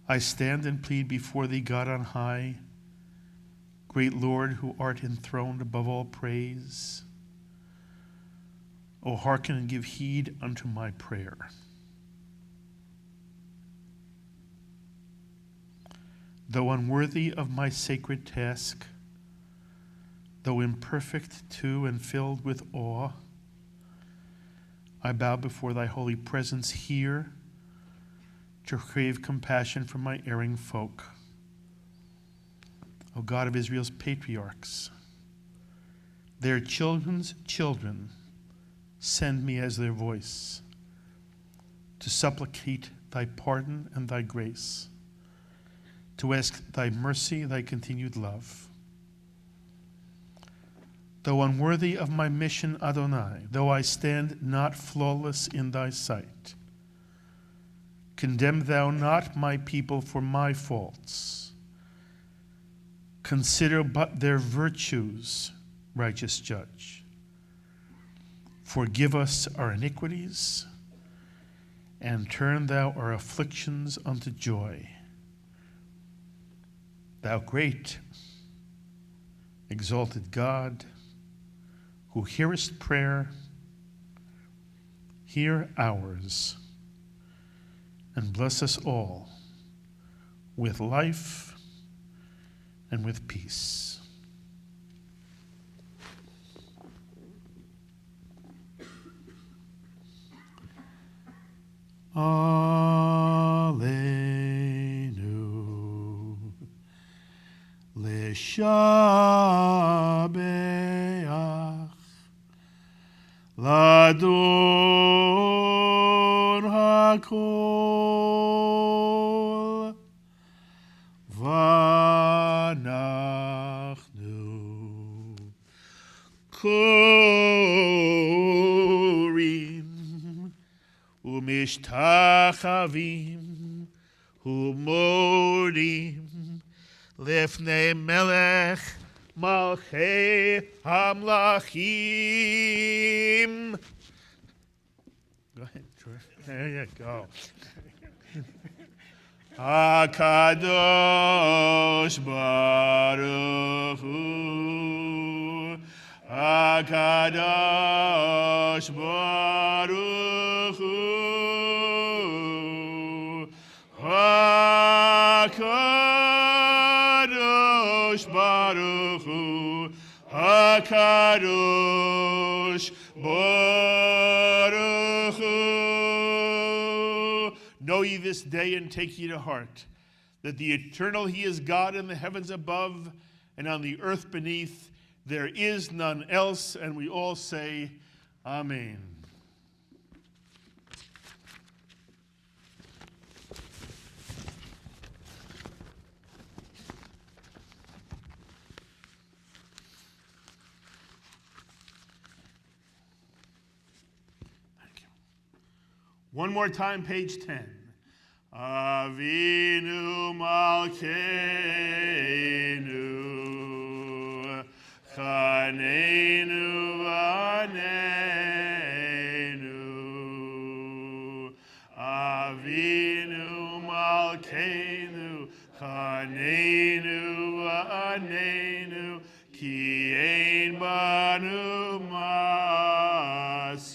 I stand and plead before thee, God on high, Great Lord, who art enthroned above all praise, O hearken and give heed unto my prayer. Though unworthy of my sacred task, though imperfect too and filled with awe, I bow before thy holy presence here to crave compassion for my erring folk. O God of Israel's patriarchs, their children's children, send me as their voice to supplicate thy pardon and thy grace, to ask thy mercy, thy continued love. Though unworthy of my mission, Adonai, though I stand not flawless in thy sight, condemn thou not my people for my faults. Consider but their virtues, righteous judge. Forgive us our iniquities, and turn thou our afflictions unto joy. Thou great, exalted God, who hearest prayer, hear ours, and bless us all with life and with peace. Aleinu l'shabeach l'Adon hakol v'anachnu korim umishtachavim umorim lifnei melech malchei hamlachim. Go ahead, George. There you go. HaKadosh Baruch Hu, HaKadosh Baruch Hu, HaKadosh Baruch Hu, HaKadosh Baruch Hu. Know ye this day and take ye to heart that the eternal He is God in the heavens above and on the earth beneath. There is none else, and we all say, Amen. Thank you. One more time, page 10. Avinu Malkeinu, Chaneinu Vaneinu. Avinu Malkeinu, Chaneinu Vaneinu, Ki ein banu masim.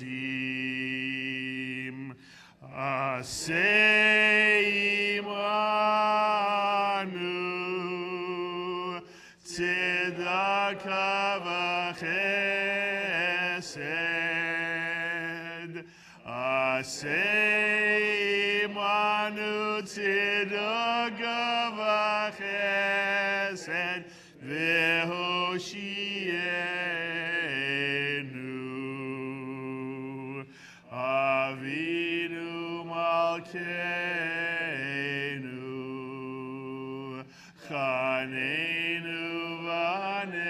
Asei imanu tzedaka v'chesed. Asei imanu tzedaka v'chesed v'hoshienu. Avinu Malkeinu, Chaneinu Vaneinu.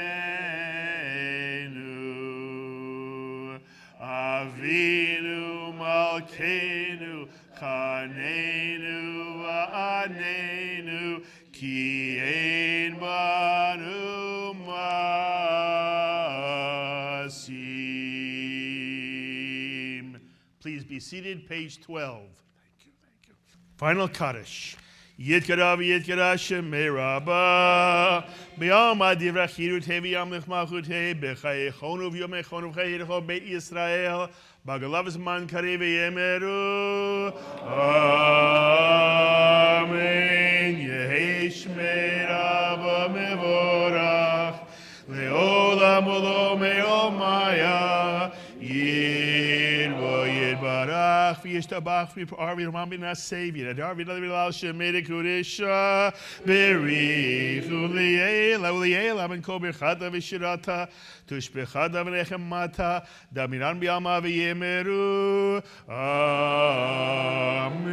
Avinu Malkeinu, Chaneinu Vaneinu, Ki ein banu masim. Please be seated, page 12. Thank you. Final Kaddish. Yitkara v'yitkara shemei rabba. B'yom Deevray chirut v'yom nechmachut b'chayechonu v'yom echonu v'chayerecho Beit Yisrael. B'galav zman karei v'yemeru. Amen. Yehi shmei rabba mevorach. Le'olam u'lo me'omaya. Barach, v'yishtabach, v'yipar, v'yirmam b'naseh, v'yadar, v'yadar, shemei dekudesha, b'richu li'ela, u'li'ela, ben kol birchata v'shirata, tushbechata v'nechemata, damiran b'yama v'yemeru,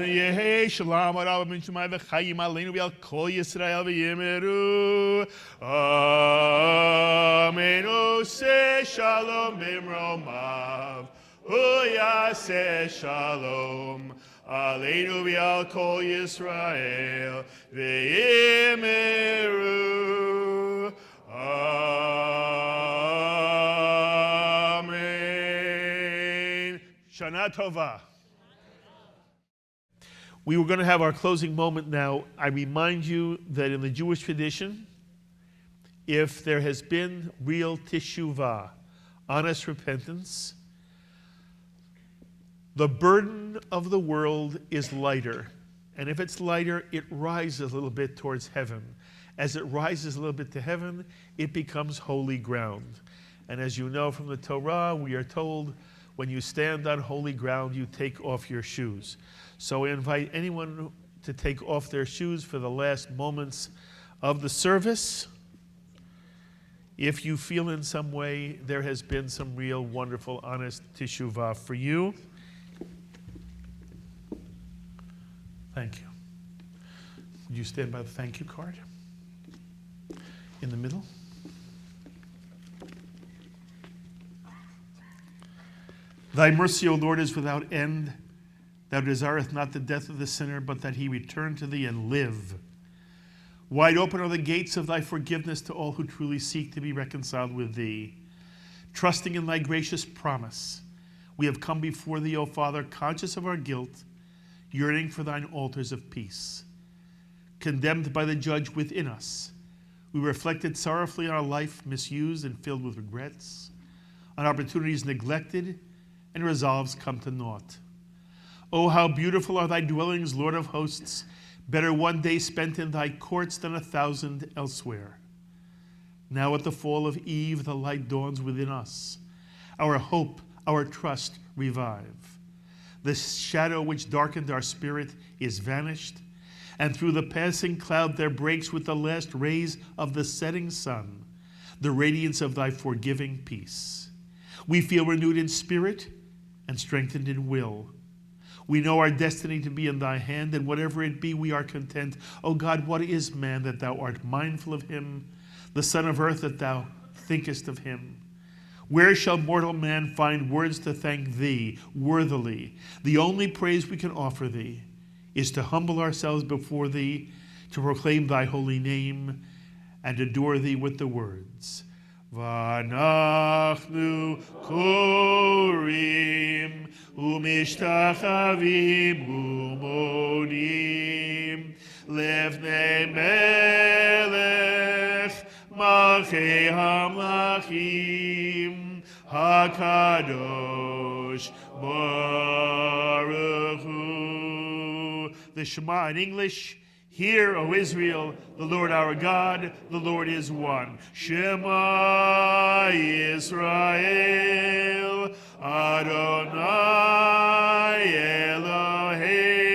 Yehi shalom harav ben Shemai v'chayim aleinu v'al kol Yisrael v'yemeru, Amen, Oseh shalom b'mromav, Yaseh shalom aleinu v'al kol Yisrael v'yemeru. Amen. Shana Tova. We were going to have our closing moment now. I remind you that in the Jewish tradition, if there has been real teshuvah, honest repentance, the burden of the world is lighter. And if it's lighter, it rises a little bit towards heaven. As it rises a little bit to heaven, it becomes holy ground. And as you know from the Torah, we are told when you stand on holy ground, you take off your shoes. So I invite anyone to take off their shoes for the last moments of the service. If you feel in some way there has been some real, wonderful, honest teshuvah for you. Thank you. Would you stand by the thank you card? In the middle. Thy mercy, O Lord, is without end. Thou desireth not the death of the sinner, but that he return to thee and live. Wide open are the gates of thy forgiveness to all who truly seek to be reconciled with thee. Trusting in thy gracious promise, we have come before thee, O Father, conscious of our guilt, yearning for thine altars of peace. Condemned by the judge within us, we reflected sorrowfully on our life misused and filled with regrets, on opportunities neglected, and resolves come to naught. Oh, how beautiful are thy dwellings, Lord of hosts, better one day spent in thy courts than 1,000 elsewhere. Now at the fall of eve, the light dawns within us. Our hope, our trust revive. The shadow which darkened our spirit is vanished, and through the passing cloud there breaks with the last rays of the setting sun the radiance of thy forgiving peace. We feel renewed in spirit and strengthened in will. We know our destiny to be in thy hand, and whatever it be, we are content. O God, what is man that thou art mindful of him, the son of earth that thou thinkest of him? Where shall mortal man find words to thank thee worthily? The only praise we can offer thee is to humble ourselves before thee, to proclaim thy holy name, and adore thee with the words, V'anachnu korim u'mishtachavim u'modim lefnei melech malchei hamlachim hakadosh baruch hu. The Shema in English. Hear, O Israel, the Lord our God, the Lord is one. Shema Yisrael, Adonai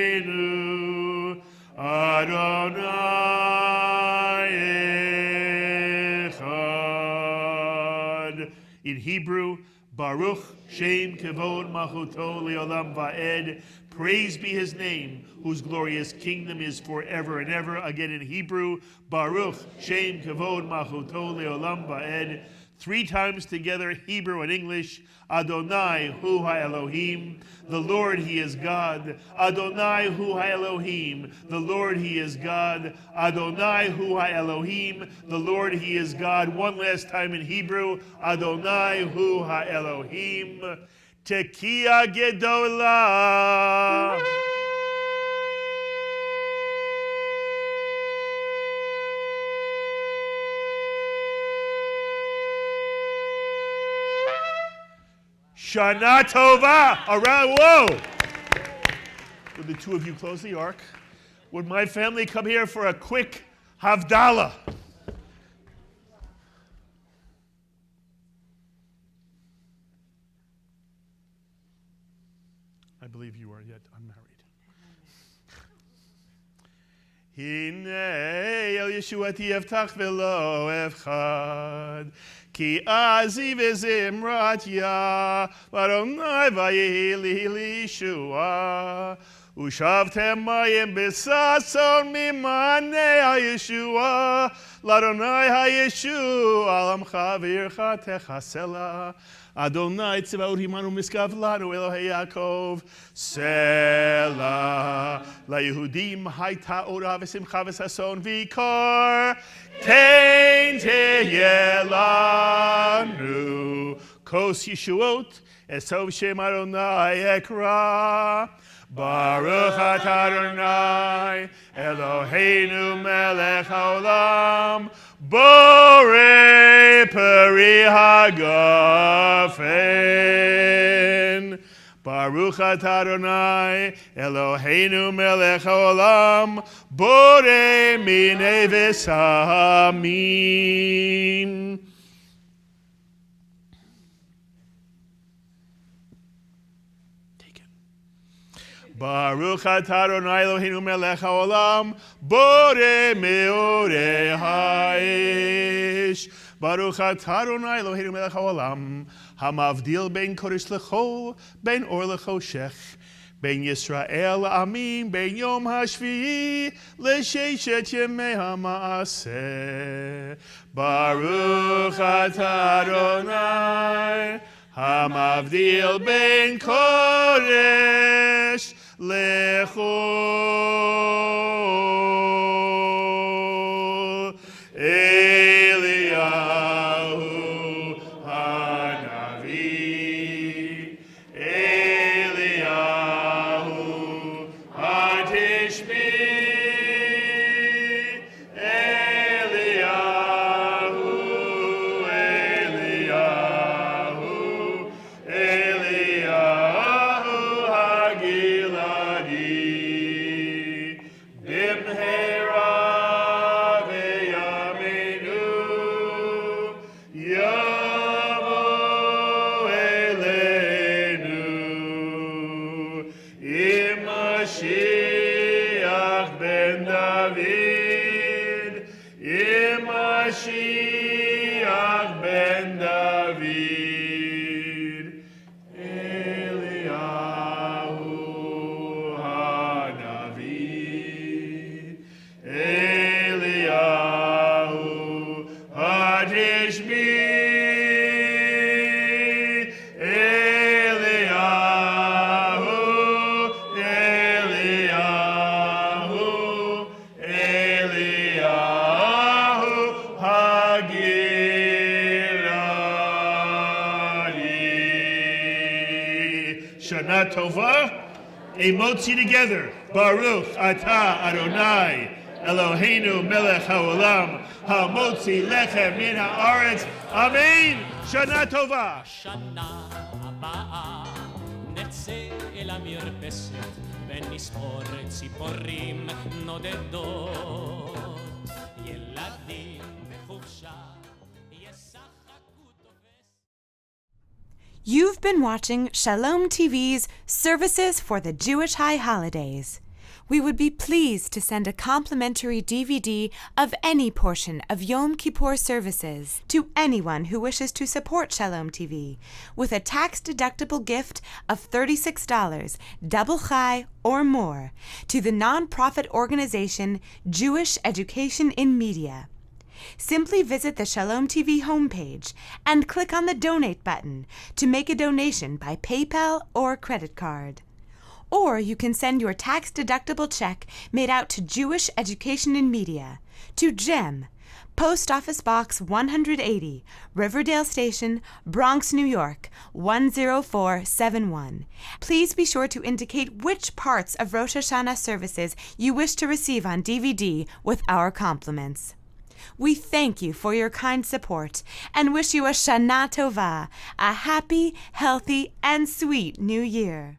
Eloheinu, Adonai Echad. In Hebrew, Baruch Shem Kevod Machuto Leolam Va'ed. Praise be his name, whose glorious kingdom is forever and ever. Again in Hebrew, Baruch Shem Kavod Machuto Leolam Va'ed. 3 times together, Hebrew and English. Adonai Hu HaElohim, the Lord He is God. Adonai Hu HaElohim, the Lord He is God. Adonai Hu HaElohim, the Lord He is God. One last time in Hebrew. Adonai Hu HaElohim. Tekiah Gedolah. Shana Tova. Around, whoa. Would the two of you close the ark? Would my family come here for a quick Havdalah? I believe you are yet unmarried. Hinei el Yeshuati evtach velo evchad ki azi v'zimrat ya v'Adonai vayehi li Yeshua ushavtem mayim b'sason mimanei ha-Yeshua l'Adonai ha-Yeshu alamcha v'yircha techasela Adonai tzvaot himanu miskav lanu Elohei Yaakov Selah LaYehudim hayta ora v'simcha v'sason v'ikar Tein tehye lanu Kos Yeshuot Esov Shem Adonai Ekra Baruch atah Adonai Eloheinu melech haolam Borei peri hagafen Baruch atah Adonai Eloheinu melech haolam Borei minei v'samim. Baruch atah Adonai Eloheinu melech haolam borei meorei ha'esh. Baruch atah Adonai Eloheinu melech haolam hamavdil ben kodesh lechol ben or lechoshech ben Yisrael la'amim ben yom hashvi'i l'sheshet yemei ha'maaseh. Baruch atah Adonai hamavdil ben kodesh lechol Eliyahu hanavi Eliyahu hatishmi Eliyahu hagiladi bimhera v'yaminu yavo eleinu Mashiach ben David Mashiach ben David Eliyahu hanavi Eliyahu hatishmi Eliyahu hagiladi. Shana Tova, a motzi together. Baruch atah Adonai Eloheinu melech haolam hamotzi lechem min haaretz. Amen. Shana Tova. שנה הבאה נצא אל המרפסת ונספור ציפורים נודדות ילדים בחופשה ישחקו תופס. You've been watching Shalom TV's Services for the Jewish High Holidays. We would be pleased to send a complimentary DVD of any portion of Yom Kippur services to anyone who wishes to support Shalom TV with a tax-deductible gift of $36, double chai or more, to the nonprofit organization Jewish Education in Media. Simply visit the Shalom TV homepage and click on the Donate button to make a donation by PayPal or credit card. Or you can send your tax-deductible check made out to Jewish Education in Media, to JEM, Post Office Box 180, Riverdale Station, Bronx, New York, 10471. Please be sure to indicate which parts of Rosh Hashanah services you wish to receive on DVD with our compliments. We thank you for your kind support and wish you a Shana Tova, a happy, healthy, and sweet new year.